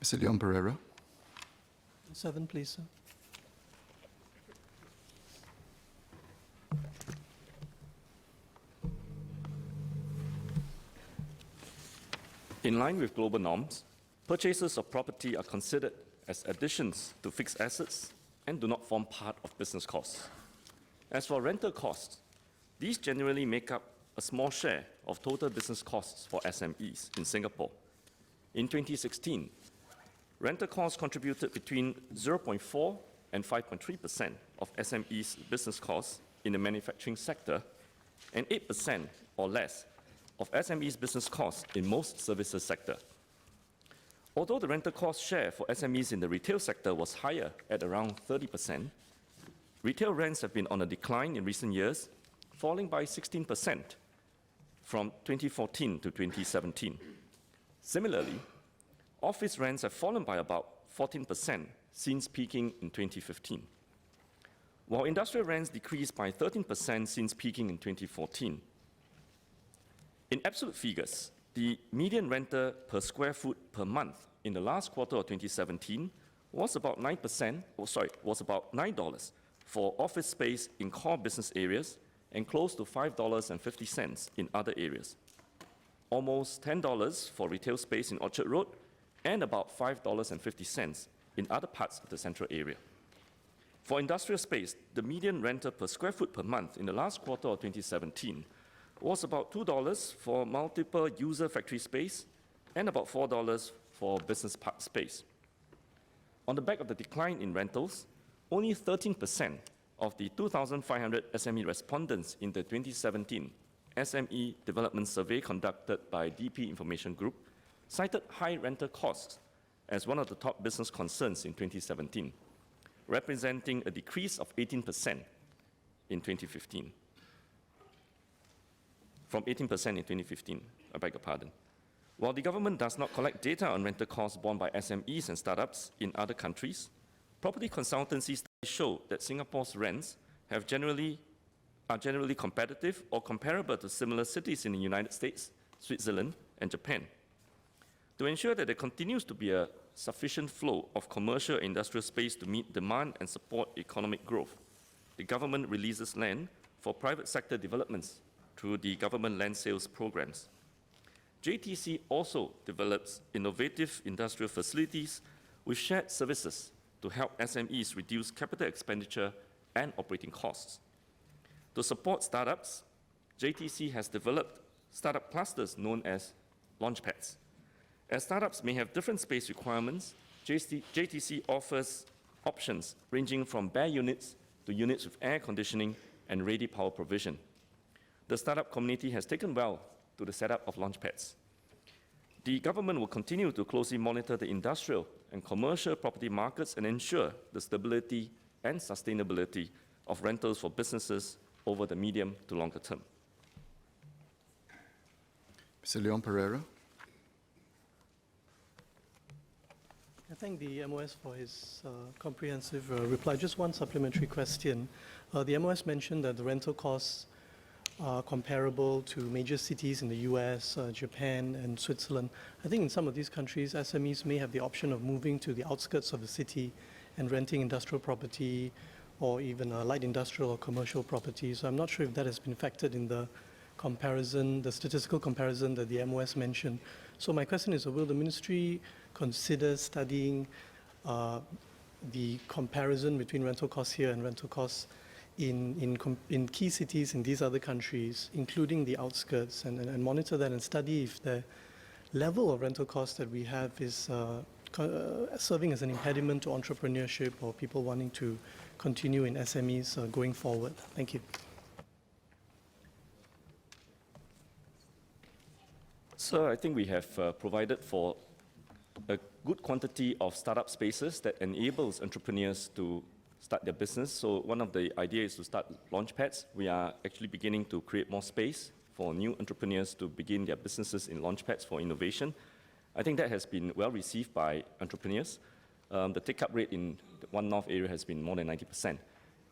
Mr. Leon Pereira. 7, please, sir. In line with global norms, purchases of property are considered as additions to fixed assets and do not form part of business costs. As for rental costs, these generally make up a small share of total business costs for SMEs in Singapore. In 2016, rental costs contributed between 0.4 and 5.3% of SMEs' business costs in the manufacturing sector and 8% or less of SMEs' business costs in most services sector. Although the rental cost share for SMEs in the retail sector was higher at around 30%, retail rents have been on a decline in recent years, falling by 16% from 2014 to 2017. Similarly, office rents have fallen by about 14% since peaking in 2015. While industrial rents decreased by 13% since peaking in 2014. In absolute figures, the median renter per square foot per month in the last quarter of 2017 was about $9 for office space in core business areas and close to $5.50 in other areas. Almost $10 for retail space in Orchard Road and about $5.50 in other parts of the central area. For industrial space, the median renter per square foot per month in the last quarter of 2017 was about $2 for multiple user factory space and about $4 for business park space. On the back of the decline in rentals, only 13% of the 2,500 SME respondents in the 2017 SME Development Survey conducted by DP Information Group cited high rental costs as one of the top business concerns in 2017, representing a decrease of 18% in 2015. From 18% in 2015, I beg your pardon. While the government does not collect data on rental costs borne by SMEs and startups in other countries, property consultancy studies show that Singapore's rents are generally competitive or comparable to similar cities in the United States, Switzerland, and Japan. To ensure that there continues to be a sufficient flow of commercial and industrial space to meet demand and support economic growth, the government releases land for private sector developments through the government land sales programs. JTC also develops innovative industrial facilities with shared services to help SMEs reduce capital expenditure and operating costs. To support startups, JTC has developed startup clusters known as launchpads. As startups may have different space requirements, JTC offers options ranging from bare units to units with air conditioning and ready power provision. The startup community has taken well to the setup of launchpads. The government will continue to closely monitor the industrial and commercial property markets and ensure the stability and sustainability of rentals for businesses over the medium to longer term. Mr. Leon Pereira. I thank the MOS for his comprehensive reply. Just one supplementary question. The MOS mentioned that the rental costs are comparable to major cities in the US, Japan, and Switzerland. I think in some of these countries, SMEs may have the option of moving to the outskirts of the city and renting industrial property or even light industrial or commercial property. So I'm not sure if that has been factored in the comparison, the statistical comparison that the MOS mentioned. So my question is, will the ministry consider studying the comparison between rental costs here and rental costs in key cities in these other countries, including the outskirts, and monitor that and study if the level of rental costs that we have is serving as an impediment to entrepreneurship or people wanting to continue in SMEs going forward? Thank you. Sir, I think we have provided for a good quantity of startup spaces that enables entrepreneurs to start their business. So one of the ideas is to start launchpads. We are actually beginning to create more space for new entrepreneurs to begin their businesses in launchpads for innovation. I think that has been well received by entrepreneurs. The take-up rate in the One North area has been more than 90%.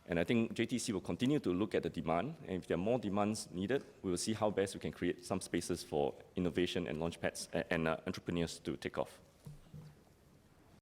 And I think JTC will continue to look at the demand, and if there are more demands needed, we will see how best we can create some spaces for innovation and launchpads and entrepreneurs to take off.